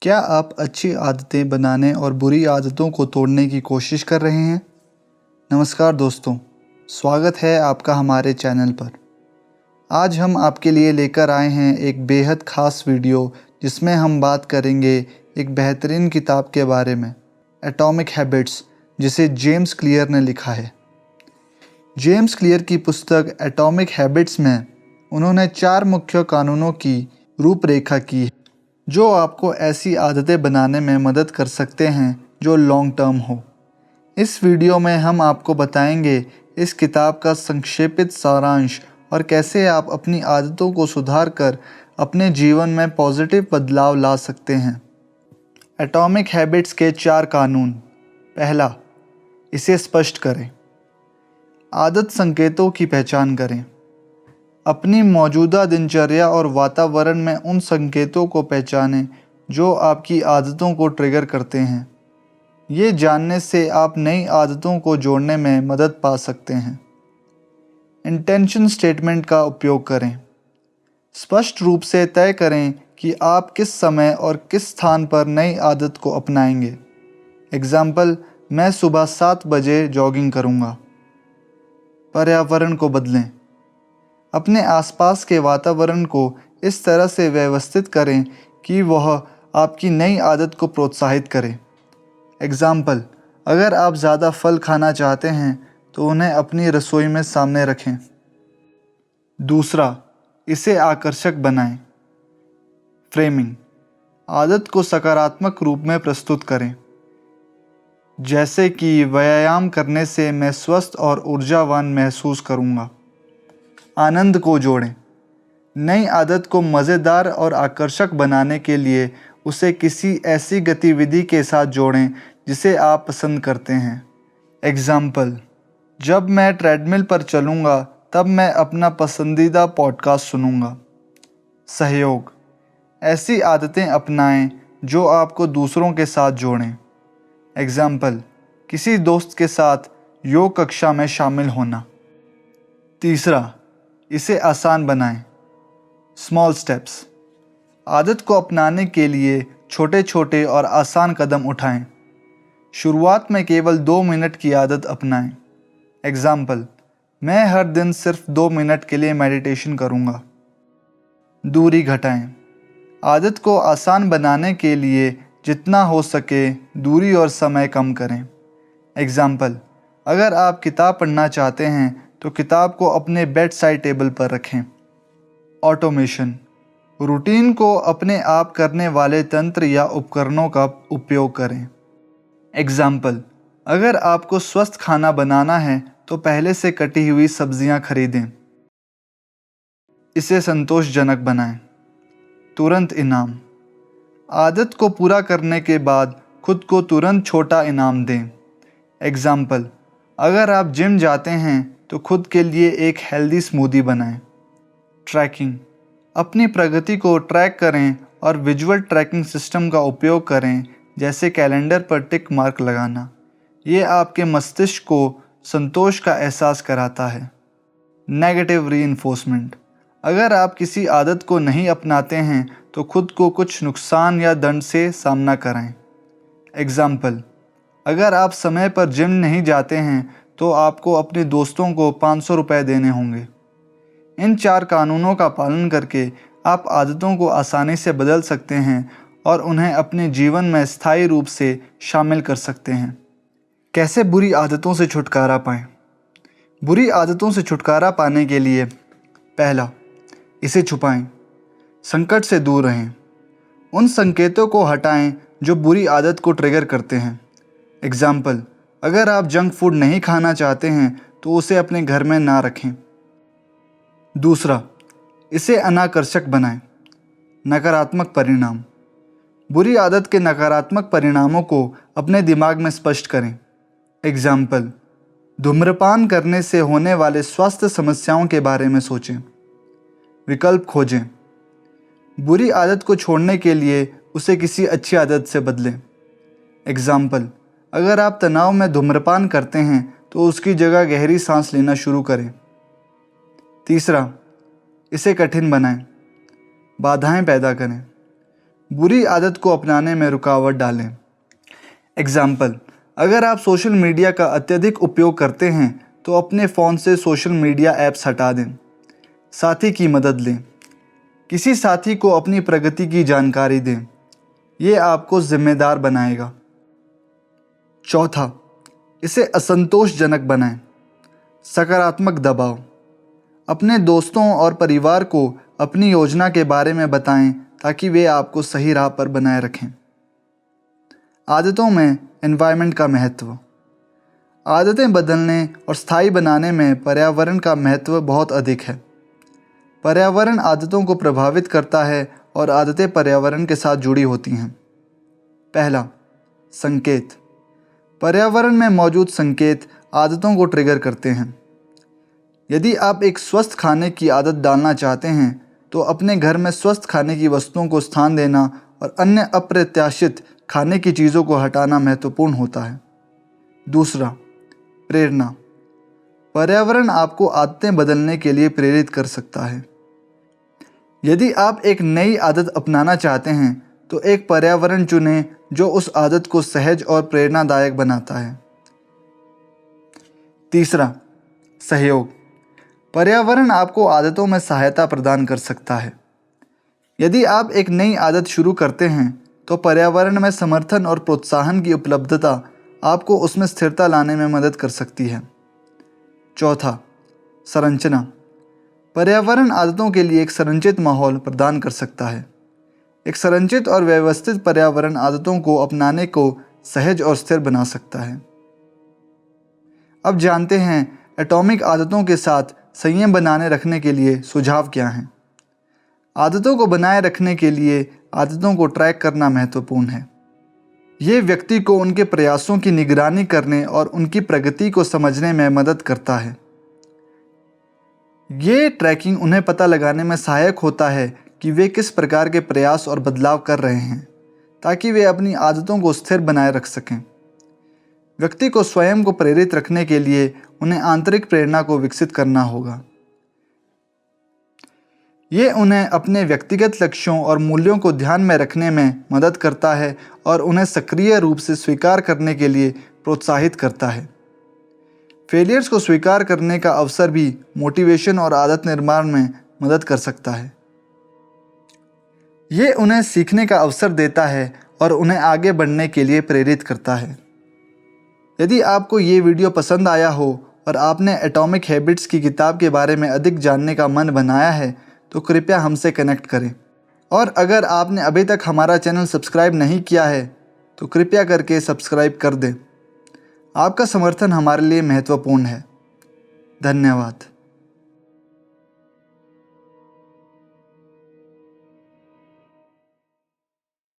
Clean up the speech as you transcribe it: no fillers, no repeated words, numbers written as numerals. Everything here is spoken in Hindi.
क्या आप अच्छी आदतें बनाने और बुरी आदतों को तोड़ने की कोशिश कर रहे हैं? नमस्कार दोस्तों, स्वागत है आपका हमारे चैनल पर। आज हम आपके लिए लेकर आए हैं एक बेहद ख़ास वीडियो जिसमें हम बात करेंगे एक बेहतरीन किताब के बारे में, एटॉमिक हैबिट्स, जिसे जेम्स क्लियर ने लिखा है। जेम्स क्लियर की पुस्तक एटॉमिक हैबिट्स में उन्होंने 4 मुख्य कानूनों की रूपरेखा की है जो आपको ऐसी आदतें बनाने में मदद कर सकते हैं जो लॉन्ग टर्म हो। इस वीडियो में हम आपको बताएंगे इस किताब का संक्षेपित सारांश और कैसे आप अपनी आदतों को सुधार कर अपने जीवन में पॉजिटिव बदलाव ला सकते हैं। एटॉमिक हैबिट्स के 4 कानून। पहला, इसे स्पष्ट करें। आदत संकेतों की पहचान करें। अपनी मौजूदा दिनचर्या और वातावरण में उन संकेतों को पहचानें जो आपकी आदतों को ट्रिगर करते हैं। ये जानने से आप नई आदतों को जोड़ने में मदद पा सकते हैं। इंटेंशन स्टेटमेंट का उपयोग करें। स्पष्ट रूप से तय करें कि आप किस समय और किस स्थान पर नई आदत को अपनाएंगे। एग्जाम्पल, मैं सुबह 7 बजे जॉगिंग करूँगा। पर्यावरण को बदलें। अपने आसपास के वातावरण को इस तरह से व्यवस्थित करें कि वह आपकी नई आदत को प्रोत्साहित करे। एग्जाम्पल, अगर आप ज़्यादा फल खाना चाहते हैं तो उन्हें अपनी रसोई में सामने रखें। दूसरा, इसे आकर्षक बनाएं। फ्रेमिंग। आदत को सकारात्मक रूप में प्रस्तुत करें, जैसे कि व्यायाम करने से मैं स्वस्थ और ऊर्जावान महसूस करूँगा। आनंद को जोड़ें। नई आदत को मज़ेदार और आकर्षक बनाने के लिए उसे किसी ऐसी गतिविधि के साथ जोड़ें जिसे आप पसंद करते हैं। एग्जाम्पल, जब मैं ट्रेडमिल पर चलूँगा तब मैं अपना पसंदीदा पॉडकास्ट सुनूँगा। सहयोग। ऐसी आदतें अपनाएं जो आपको दूसरों के साथ जोड़ें। एग्जाम्पल, किसी दोस्त के साथ योग कक्षा में शामिल होना। तीसरा, इसे आसान बनाएं। Small steps. आदत को अपनाने के लिए छोटे छोटे और आसान कदम उठाएं। शुरुआत में केवल 2 मिनट की आदत अपनाएं। एग्जाम्पल, मैं हर दिन सिर्फ 2 मिनट के लिए मेडिटेशन करूँगा। दूरी घटाएं। आदत को आसान बनाने के लिए जितना हो सके दूरी और समय कम करें। एग्जाम्पल, अगर आप किताब पढ़ना चाहते हैं तो किताब को अपने बेड साइड टेबल पर रखें। ऑटोमेशन। रूटीन को अपने आप करने वाले तंत्र या उपकरणों का उपयोग करें। एग्जाम्पल, अगर आपको स्वस्थ खाना बनाना है तो पहले से कटी हुई सब्जियां खरीदें। इसे संतोषजनक बनाएं। तुरंत इनाम। आदत को पूरा करने के बाद खुद को तुरंत छोटा इनाम दें। एग्जाम्पल, अगर आप जिम जाते हैं तो खुद के लिए एक हेल्दी स्मूदी बनाएं। ट्रैकिंग। अपनी प्रगति को ट्रैक करें और विजुअल ट्रैकिंग सिस्टम का उपयोग करें, जैसे कैलेंडर पर टिक मार्क लगाना। ये आपके मस्तिष्क को संतोष का एहसास कराता है। Negative reinforcement. अगर आप किसी आदत को नहीं अपनाते हैं तो खुद को कुछ नुकसान या दंड से सामना कराएं। एग्जाम्पल, अगर आप समय पर जिम नहीं जाते हैं तो आपको अपने दोस्तों को 500 रुपये देने होंगे। इन 4 कानूनों का पालन करके आप आदतों को आसानी से बदल सकते हैं और उन्हें अपने जीवन में स्थायी रूप से शामिल कर सकते हैं। कैसे बुरी आदतों से छुटकारा पाएं? बुरी आदतों से छुटकारा पाने के लिए पहला, इसे छुपाएं। संकट से दूर रहें। उन संकेतों को हटाएं जो बुरी आदत को ट्रिगर करते हैं। एग्जाम्पल, अगर आप जंक फूड नहीं खाना चाहते हैं तो उसे अपने घर में ना रखें। दूसरा, इसे अनाकर्षक बनाएं। नकारात्मक परिणाम। बुरी आदत के नकारात्मक परिणामों को अपने दिमाग में स्पष्ट करें। एग्जाम्पल, धूम्रपान करने से होने वाले स्वास्थ्य समस्याओं के बारे में सोचें। विकल्प खोजें। बुरी आदत को छोड़ने के लिए उसे किसी अच्छी आदत से बदलें। एग्जाम्पल, अगर आप तनाव में धूम्रपान करते हैं तो उसकी जगह गहरी सांस लेना शुरू करें। तीसरा, इसे कठिन बनाएं। बाधाएं पैदा करें। बुरी आदत को अपनाने में रुकावट डालें। एग्जाम्पल, अगर आप सोशल मीडिया का अत्यधिक उपयोग करते हैं तो अपने फ़ोन से सोशल मीडिया ऐप्स हटा दें। साथी की मदद लें। किसी साथी को अपनी प्रगति की जानकारी दें। ये आपको जिम्मेदार बनाएगा। चौथा, इसे असंतोषजनक बनाएं। सकारात्मक दबाव। अपने दोस्तों और परिवार को अपनी योजना के बारे में बताएं ताकि वे आपको सही राह पर बनाए रखें। आदतों में एनवायरनमेंट का महत्व। आदतें बदलने और स्थायी बनाने में पर्यावरण का महत्व बहुत अधिक है। पर्यावरण आदतों को प्रभावित करता है और आदतें पर्यावरण के साथ जुड़ी होती हैं। पहला, संकेत। पर्यावरण में मौजूद संकेत आदतों को ट्रिगर करते हैं। यदि आप एक स्वस्थ खाने की आदत डालना चाहते हैं तो अपने घर में स्वस्थ खाने की वस्तुओं को स्थान देना और अन्य अप्रत्याशित खाने की चीज़ों को हटाना महत्वपूर्ण होता है। दूसरा, प्रेरणा। पर्यावरण आपको आदतें बदलने के लिए प्रेरित कर सकता है। यदि आप एक नई आदत अपनाना चाहते हैं तो एक पर्यावरण चुनें जो उस आदत को सहज और प्रेरणादायक बनाता है। तीसरा, सहयोग। पर्यावरण आपको आदतों में सहायता प्रदान कर सकता है। यदि आप एक नई आदत शुरू करते हैं तो पर्यावरण में समर्थन और प्रोत्साहन की उपलब्धता आपको उसमें स्थिरता लाने में मदद कर सकती है। चौथा, संरचना। पर्यावरण आदतों के लिए एक संरचित माहौल प्रदान कर सकता है। एक संरचित और व्यवस्थित पर्यावरण आदतों को अपनाने को सहज और स्थिर बना सकता है। अब जानते हैं एटॉमिक आदतों के साथ संयम बनाने रखने के लिए सुझाव क्या हैं। आदतों को बनाए रखने के लिए आदतों को ट्रैक करना महत्वपूर्ण है। ये व्यक्ति को उनके प्रयासों की निगरानी करने और उनकी प्रगति को समझने में मदद करता है। ये ट्रैकिंग उन्हें पता लगाने में सहायक होता है कि वे किस प्रकार के प्रयास और बदलाव कर रहे हैं ताकि वे अपनी आदतों को स्थिर बनाए रख सकें। व्यक्ति को स्वयं को प्रेरित रखने के लिए उन्हें आंतरिक प्रेरणा को विकसित करना होगा। ये उन्हें अपने व्यक्तिगत लक्ष्यों और मूल्यों को ध्यान में रखने में मदद करता है और उन्हें सक्रिय रूप से स्वीकार करने के लिए प्रोत्साहित करता है। फेलियर्स को स्वीकार करने का अवसर भी मोटिवेशन और आदत निर्माण में मदद कर सकता है। ये उन्हें सीखने का अवसर देता है और उन्हें आगे बढ़ने के लिए प्रेरित करता है। यदि आपको ये वीडियो पसंद आया हो और आपने एटॉमिक हैबिट्स की किताब के बारे में अधिक जानने का मन बनाया है तो कृपया हमसे कनेक्ट करें। और अगर आपने अभी तक हमारा चैनल सब्सक्राइब नहीं किया है तो कृपया करके सब्सक्राइब कर दें। आपका समर्थन हमारे लिए महत्वपूर्ण है। धन्यवाद।